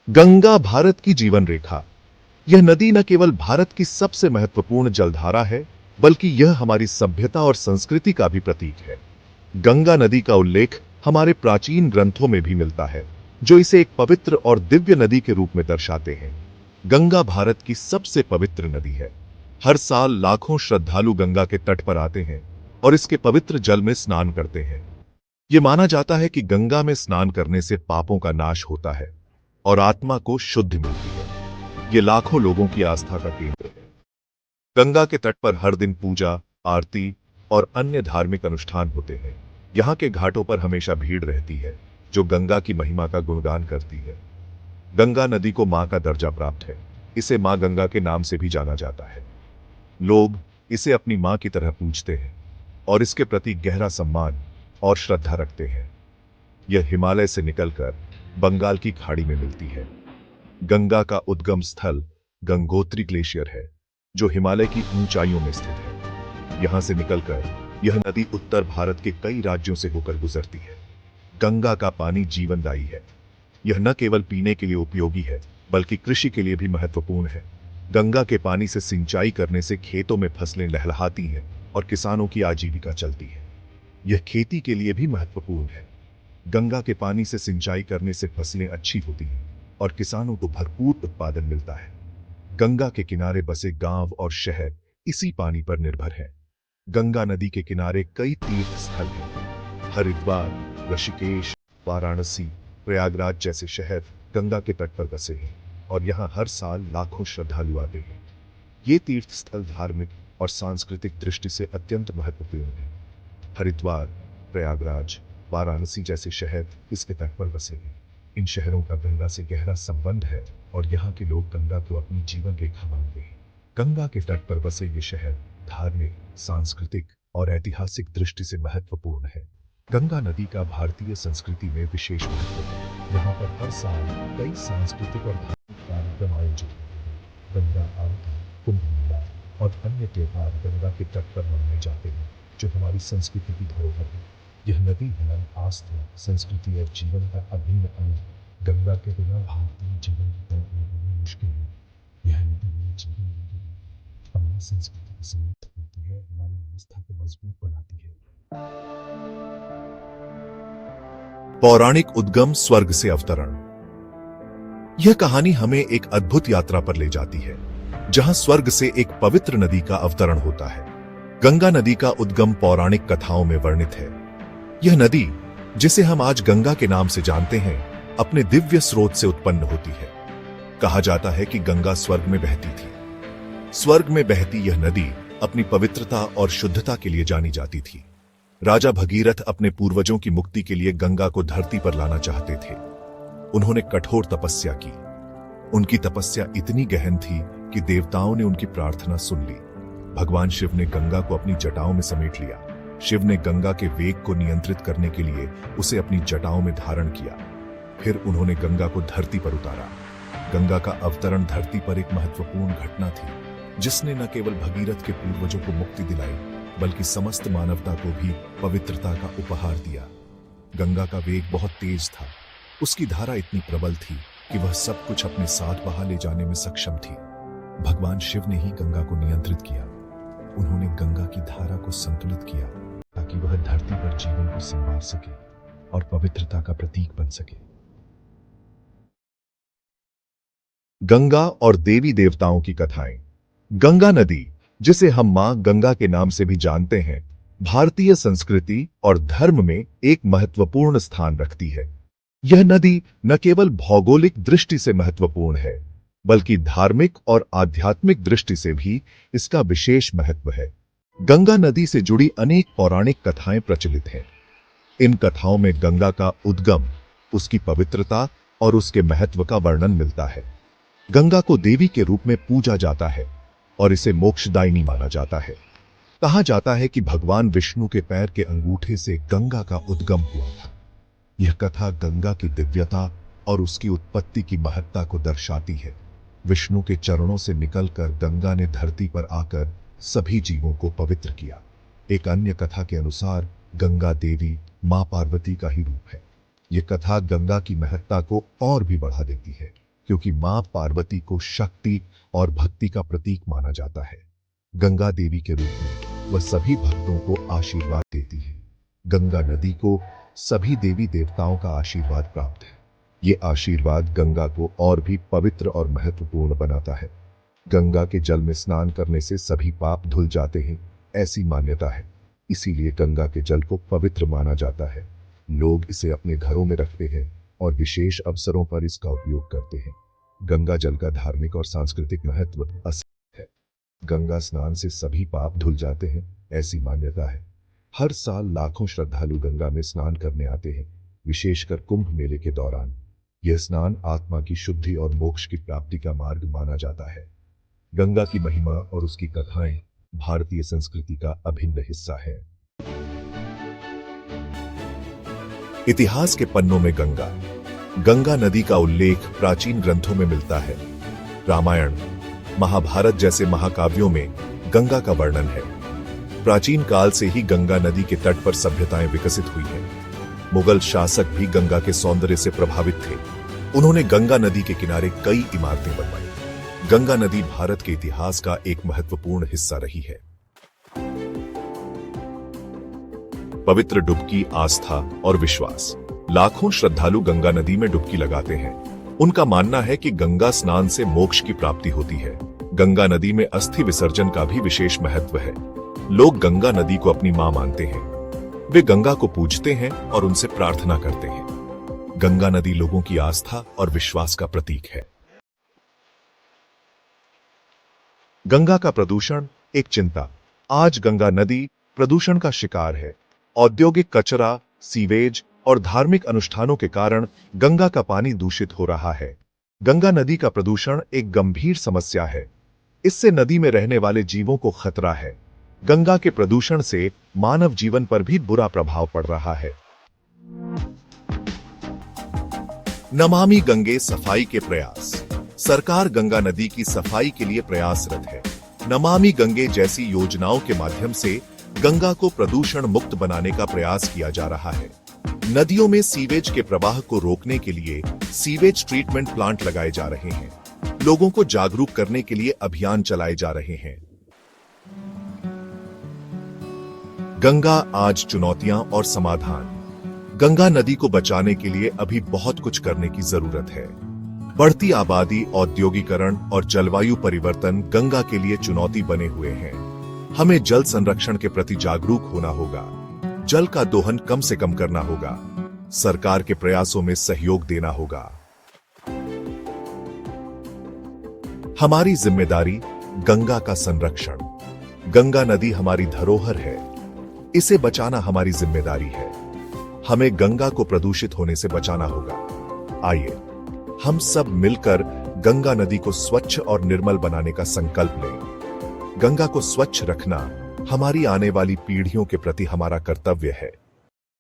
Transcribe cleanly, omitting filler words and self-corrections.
गंगा भारत की जीवन रेखा। यह नदी न केवल भारत की सबसे महत्वपूर्ण जलधारा है, बल्कि यह हमारी सभ्यता और संस्कृति का भी प्रतीक है। गंगा नदी का उल्लेख हमारे प्राचीन ग्रंथों में भी मिलता है, जो इसे एक पवित्र और दिव्य नदी के रूप में दर्शाते हैं। गंगा भारत की सबसे पवित्र नदी है। हर साल लाखों श्रद्धालु गंगा के तट पर आते हैं और इसके पवित्र जल में स्नान करते हैं। यह माना जाता है कि गंगा में स्नान करने से पापों का नाश होता है और आत्मा को शुद्ध मिलती है। ये लाखों लोगों की आस्था का केंद्र है। गंगा के तट पर हर दिन पूजा, आरती और अन्य धार्मिक अनुष्ठान होते हैं। यहाँ के घाटों पर हमेशा भीड़ रहती है, जो गंगा की महिमा का गुणगान करती है। गंगा नदी को मां का दर्जा प्राप्त है। इसे मां गंगा के नाम से भी जाना जाता है। लोग इसे अपनी मां की तरह पूजते हैं और इसके प्रति गहरा सम्मान और श्रद्धा रखते हैं। यह हिमालय से निकलकर बंगाल की खाड़ी में मिलती है। गंगा का उद्गम स्थल गंगोत्री ग्लेशियर है, जो हिमालय की ऊंचाइयों में स्थित है। यहां से निकलकर यह नदी उत्तर भारत के कई राज्यों से होकर गुजरती है। गंगा का पानी जीवनदायी है। यह न केवल पीने के लिए उपयोगी है, बल्कि कृषि के लिए भी महत्वपूर्ण है। गंगा के पानी से सिंचाई करने से खेतों में फसलें लहलहाती हैं और किसानों की आजीविका चलती है। यह खेती के लिए भी महत्वपूर्ण है। गंगा के पानी से सिंचाई करने से फसलें अच्छी होती हैं और किसानों को भरपूर उत्पादन मिलता है। गंगा के किनारे बसे गांव और शहर इसी पानी पर निर्भर हैं। गंगा नदी के किनारे कई तीर्थ स्थल हैं। हरिद्वार, ऋषिकेश, वाराणसी, प्रयागराज जैसे शहर गंगा के तट पर बसे हैं और यहाँ हर साल लाखों श्रद्धालु आते हैं। ये तीर्थ स्थल धार्मिक और सांस्कृतिक दृष्टि से अत्यंत महत्वपूर्ण हैं। हरिद्वार, प्रयागराज, वाराणसी जैसे शहर इसके तट पर बसे हैं। इन शहरों का गंगा से गहरा संबंध है और यहाँ के लोग गंगा को अपनी जीवन रेखा मानते हैं। गंगा के तट पर बसे ये शहर धार्मिक, सांस्कृतिक और ऐतिहासिक दृष्टि से महत्वपूर्ण है। गंगा नदी का भारतीय संस्कृति में विशेष महत्व है। यहाँ पर हर साल कई सांस्कृतिक और धार्मिक कार्यक्रम आयोजित होते हैं। गंगा आरती, कुंभ मेला और अन्य त्योहार गंगा के तट पर मनाए जाते हैं, जो हमारी संस्कृति की धरोहर है। यह नदी हमारी आस्था, संस्कृति और जीवन का अभिन्न अंग है। गंगा के बिना भारतीय जीवन की कल्पना करना मुश्किल है। यह नदी हमारे जीवन में हमारी संस्कृति को समृद्ध करती है, हमारी व्यवस्था को मजबूत बनाती है। पौराणिक उद्गम स्वर्ग से अवतरण। यह कहानी हमें एक अद्भुत यात्रा पर ले जाती है, जहां स्वर्ग से एक पवित्र नदी का अवतरण होता है। गंगा नदी का उद्गम पौराणिक कथाओं में वर्णित है। यह नदी, जिसे हम आज गंगा के नाम से जानते हैं, अपने दिव्य स्रोत से उत्पन्न होती है। कहा जाता है कि गंगा स्वर्ग में बहती थी। स्वर्ग में बहती यह नदी अपनी पवित्रता और शुद्धता के लिए जानी जाती थी। राजा भगीरथ अपने पूर्वजों की मुक्ति के लिए गंगा को धरती पर लाना चाहते थे। उन्होंने कठोर तपस्या की। उनकी तपस्या इतनी गहन थी कि देवताओं ने उनकी प्रार्थना सुन ली। भगवान शिव ने गंगा को अपनी जटाओं में समेट लिया। शिव ने गंगा के वेग को नियंत्रित करने के लिए उसे अपनी जटाओं में धारण किया। फिर उन्होंने गंगा को धरती पर उतारा। गंगा का अवतरण धरती पर एक महत्वपूर्ण घटना थी, जिसने न केवल भगीरथ के पूर्वजों को मुक्ति दिलाई, बल्कि समस्त मानवता को भी पवित्रता का उपहार दिया। गंगा का वेग बहुत तेज था। उसकी धारा इतनी प्रबल थी कि वह सब कुछ अपने साथ बहा ले जाने में सक्षम थी। भगवान शिव ने ही गंगा को नियंत्रित किया। उन्होंने गंगा की धारा को संतुलित किया, ताकि वह धरती पर जीवन को संवार सके और पवित्रता का प्रतीक बन सके। गंगा और देवी देवताओं की कथाएं। गंगा नदी, जिसे हम मां गंगा के नाम से भी जानते हैं, भारतीय संस्कृति और धर्म में एक महत्वपूर्ण स्थान रखती है। यह नदी न केवल भौगोलिक दृष्टि से महत्वपूर्ण है, बल्कि धार्मिक और आध्यात्मिक दृष्टि से भी इसका विशेष महत्व है। गंगा नदी से जुड़ी अनेक पौराणिक कथाएं प्रचलित हैं। इन कथाओं में गंगा का उद्गम, उसकी पवित्रता और उसके महत्व का वर्णन मिलता है। गंगा को देवी के रूप में पूजा जाता है और इसे मोक्षदायिनी माना जाता है। कहा जाता है कि भगवान विष्णु के पैर के अंगूठे से गंगा का उद्गम हुआ था। यह कथा गंगा की दिव्यता और उसकी उत्पत्ति की महत्ता को दर्शाती है। विष्णु के चरणों से निकलकर गंगा ने धरती पर आकर सभी जीवों को पवित्र किया। एक अन्य कथा के अनुसार गंगा देवी मां पार्वती का ही रूप है। यह कथा गंगा की महत्ता को और भी बढ़ा देती है। क्योंकि मां पार्वती को शक्ति और भक्ति का प्रतीक माना जाता है। गंगा देवी के रूप में वह सभी भक्तों को आशीर्वाद देती है। गंगा नदी को सभी देवी देवताओं का आशीर्वाद प्राप्त है। ये आशीर्वाद गंगा को और भी पवित्र और महत्वपूर्ण बनाता है। गंगा के जल में स्नान करने से सभी पाप धुल जाते हैं, ऐसी मान्यता है। इसीलिए गंगा के जल को पवित्र माना जाता है। लोग इसे अपने घरों में रखते हैं और विशेष अवसरों पर इसका उपयोग करते हैं। गंगा जल का धार्मिक और सांस्कृतिक महत्व असीम है। गंगा स्नान से सभी पाप धुल जाते हैं, ऐसी मान्यता है। हर साल लाखों श्रद्धालु गंगा में स्नान करने आते हैं, विशेषकर कुंभ मेले के दौरान। यह स्नान आत्मा की शुद्धि और मोक्ष की प्राप्ति का मार्ग माना जाता है। गंगा की महिमा और उसकी कथाएं भारतीय संस्कृति का अभिन्न हिस्सा है। इतिहास के पन्नों में गंगा नदी का उल्लेख प्राचीन ग्रंथों में मिलता है। रामायण, महाभारत जैसे महाकाव्यों में गंगा का वर्णन है। प्राचीन काल से ही गंगा नदी के तट पर सभ्यताएं विकसित हुई हैं। मुगल शासक भी गंगा के सौंदर्य से प्रभावित थे। उन्होंने गंगा नदी के किनारे कई इमारतें बनवाई। गंगा नदी भारत के इतिहास का एक महत्वपूर्ण हिस्सा रही है। पवित्र डुबकी, आस्था और विश्वास। लाखों श्रद्धालु गंगा नदी में डुबकी लगाते हैं। उनका मानना है कि गंगा स्नान से मोक्ष की प्राप्ति होती है। गंगा नदी में अस्थि विसर्जन का भी विशेष महत्व है। लोग गंगा नदी को अपनी मां मानते हैं। वे गंगा को पूजते हैं और उनसे प्रार्थना करते हैं। गंगा नदी लोगों की आस्था और विश्वास का प्रतीक है। गंगा का प्रदूषण एक चिंता। आज गंगा नदी प्रदूषण का शिकार है। औद्योगिक कचरा, सीवेज और धार्मिक अनुष्ठानों के कारण गंगा का पानी दूषित हो रहा है। गंगा नदी का प्रदूषण एक गंभीर समस्या है। इससे नदी में रहने वाले जीवों को खतरा है। गंगा के प्रदूषण से मानव जीवन पर भी बुरा प्रभाव पड़ रहा है। नमामि गंगे सफाई के प्रयास। सरकार गंगा नदी की सफाई के लिए प्रयासरत है। नमामि गंगे जैसी योजनाओं के माध्यम से गंगा को प्रदूषण मुक्त बनाने का प्रयास किया जा रहा है। नदियों में सीवेज के प्रवाह को रोकने के लिए सीवेज ट्रीटमेंट प्लांट लगाए जा रहे हैं। लोगों को जागरूक करने के लिए अभियान चलाए जा रहे हैं। गंगा आज चुनौतियां और समाधान। गंगा नदी को बचाने के लिए अभी बहुत कुछ करने की जरूरत है। बढ़ती आबादी, औद्योगिकरण और जलवायु परिवर्तन गंगा के लिए चुनौती बने हुए हैं। हमें जल संरक्षण के प्रति जागरूक होना होगा। जल का दोहन कम से कम करना होगा। सरकार के प्रयासों में सहयोग देना होगा। हमारी जिम्मेदारी गंगा का संरक्षण। गंगा नदी हमारी धरोहर है। इसे बचाना हमारी जिम्मेदारी है। हमें गंगा को प्रदूषित होने से बचाना होगा। आइए हम सब मिलकर गंगा नदी को स्वच्छ और निर्मल बनाने का संकल्प लें। गंगा को स्वच्छ रखना हमारी आने वाली पीढ़ियों के प्रति हमारा कर्तव्य है।